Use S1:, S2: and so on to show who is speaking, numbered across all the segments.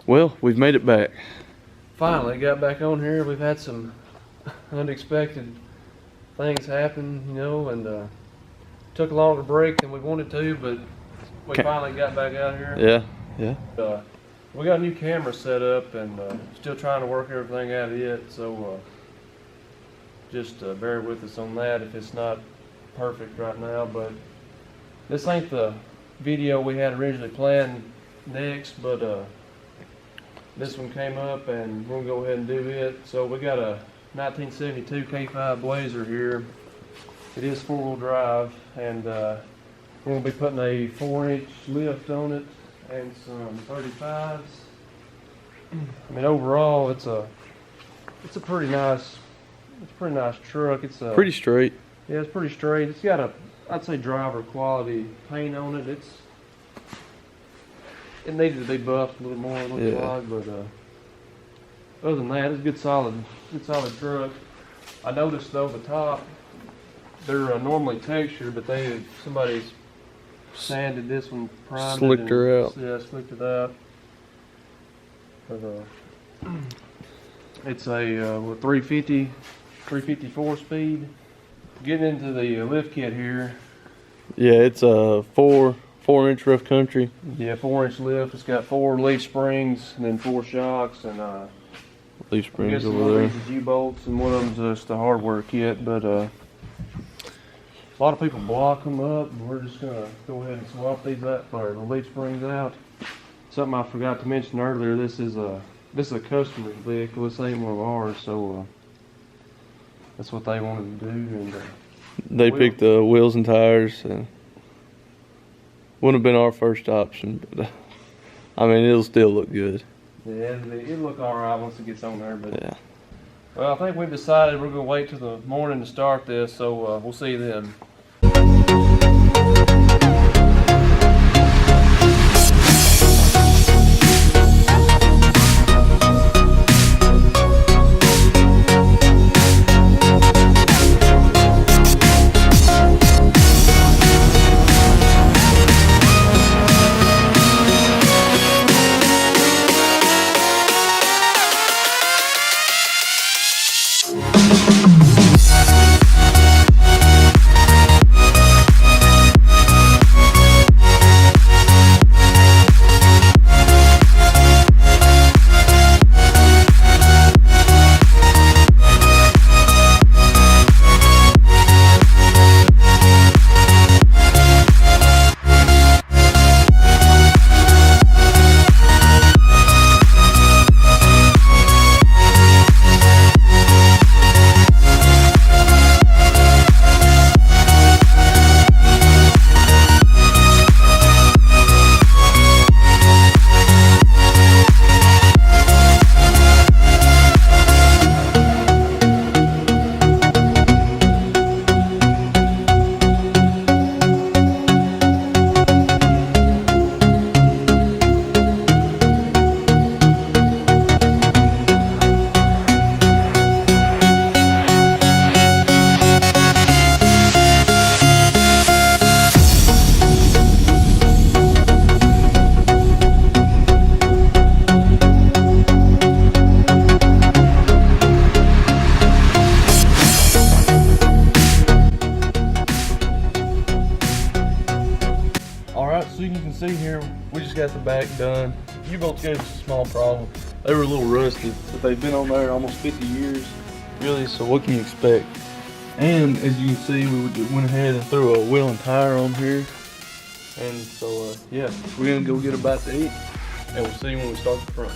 S1: Well, we've made it back.
S2: Finally got back on here. We've had some unexpected things happen, you know, and took a longer break than we wanted to, but we finally got back out here.
S1: Yeah.
S2: We got a new camera set up and still trying to work everything out yet, so just bear with us on that if it's not perfect right now. But this ain't the video we had originally planned next, but this one came up and we're gonna go ahead and do it. So we got a 1972 K5 Blazer here. It is 4-wheel drive, and we're gonna be putting a 4-inch lift on it and some 35s. I mean, overall, it's a pretty nice truck. It's
S1: pretty straight.
S2: Yeah, it's pretty straight. It's got I'd say driver quality paint on it. It needed to be buffed a little more, it looks like, but other than that, it's a good solid truck. I noticed though the top, they're normally textured, but somebody's sanded this one, primed
S1: slicked her out.
S2: Yeah, slicked it out. But, it's a 350, 354 speed. Getting into the lift kit here.
S1: Yeah, it's a 4-inch rough country.
S2: Yeah, 4-inch lift. It's got 4 leaf springs and then 4 shocks and
S1: leaf springs
S2: over
S1: there.
S2: These is U-bolts and one of them's just the hardware kit. But a lot of people block them up, and we're just gonna go ahead and swap these out for the leaf springs out. Something I forgot to mention earlier. This is a customer's vehicle. This ain't one of ours, so that's what they wanted to do. And
S1: they picked the wheels and tires. Wouldn't have been our first option, but I mean, it'll still look good.
S2: Yeah, it'll look all right once it gets on there. But
S1: yeah.
S2: Well, I think we've decided we're gonna wait till the morning to start this, so we'll see you then. So you can see here, we just got the back done. U-bolts gave us a small problem. They were a little rusty, but they've been on there almost 50 years, really, so what can you expect? And as you can see, we went ahead and threw a wheel and tire on here. And so, yeah, we're gonna go get a bite to eat, and we'll see you when we start the front.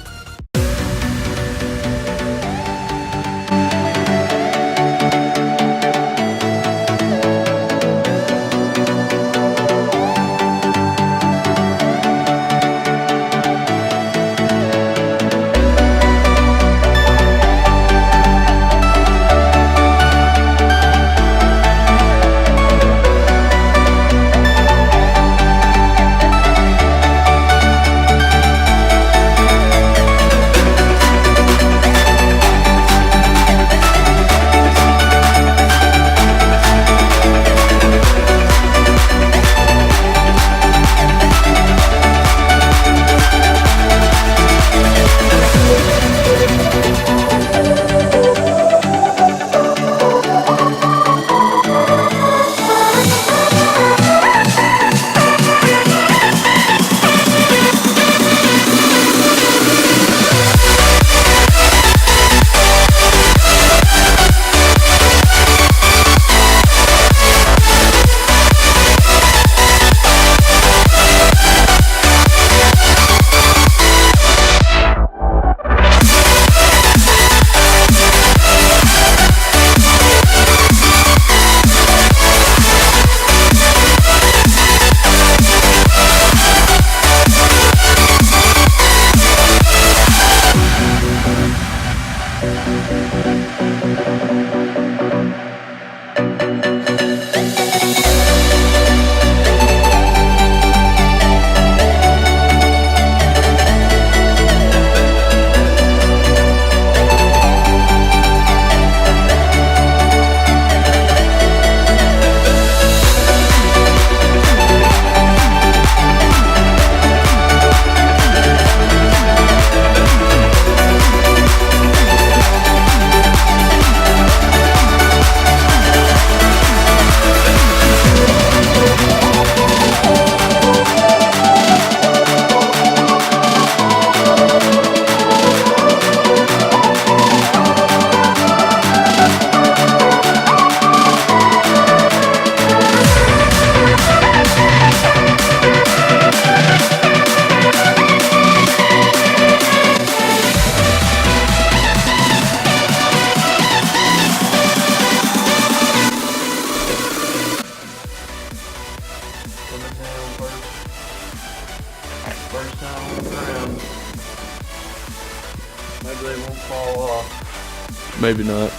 S2: Maybe they won't fall off.
S1: Maybe not.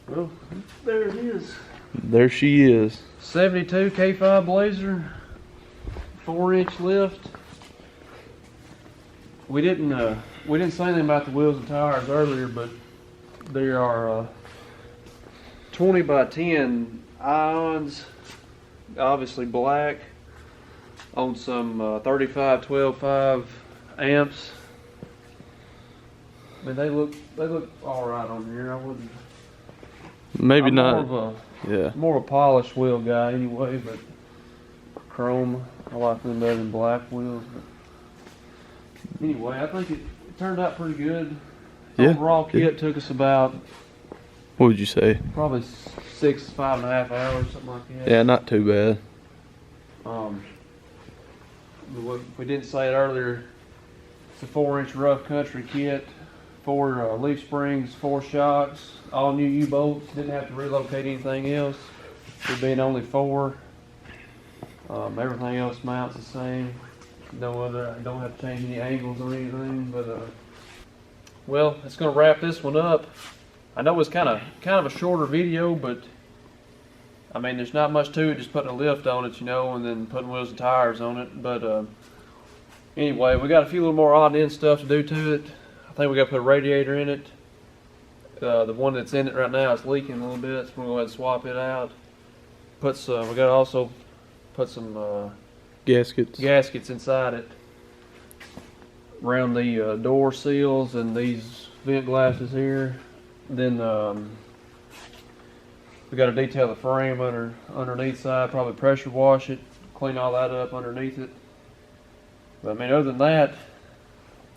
S2: Well, there it is.
S1: There she is.
S2: 72 K5 Blazer, 4-inch lift. We didn't say anything about the wheels and tires earlier, but they are 20 by 10 ions, obviously black, on some 35 12.5 amps. I mean, they look all right on here. I wouldn't.
S1: Maybe
S2: I'm
S1: not.
S2: Yeah. More of a polished wheel guy anyway, but chrome. I like them better than black wheels. But anyway, I think it turned out pretty good.
S1: Yeah.
S2: Overall kit took us about,
S1: What would you say?
S2: probably 5.5 hours, something like that.
S1: Yeah, not too bad.
S2: We didn't say it earlier. It's a 4-inch rough country kit, 4 leaf springs, 4 shocks, all new U-bolts. Didn't have to relocate anything else. There being only 4. Everything else mounts the same. I don't have to change any angles or anything. But well, it's gonna wrap this one up. I know it's kind of a shorter video, but I mean, there's not much to it. Just putting a lift on it, and then putting wheels and tires on it. But anyway, we got a few little more odd end stuff to do to it. I think we got to put a radiator in it. The one that's in it right now is leaking a little bit, so we're gonna go ahead and swap it out. We got to also put some gaskets inside it, around the door seals and these vent glasses here. Then we got to detail the frame underneath side, probably pressure wash it, clean all that up underneath it. But I mean, other than that,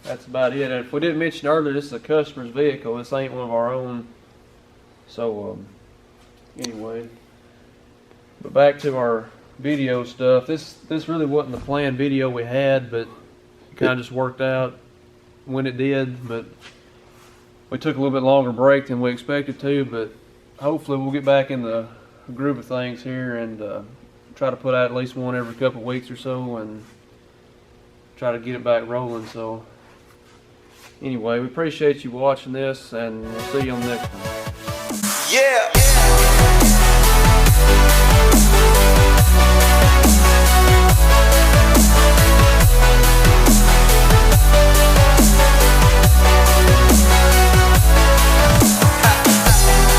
S2: that's about it. And if we didn't mention earlier, this is a customer's vehicle. This ain't one of our own. So anyway, but back to our video stuff. This really wasn't the planned video we had, but it kind of just worked out when it did. But we took a little bit longer break than we expected to, but hopefully we'll get back in the groove of things here and try to put out at least one every couple of weeks or so and try to get it back rolling. So anyway, we appreciate you watching this, and we'll see you on the next one.
S3: Yeah.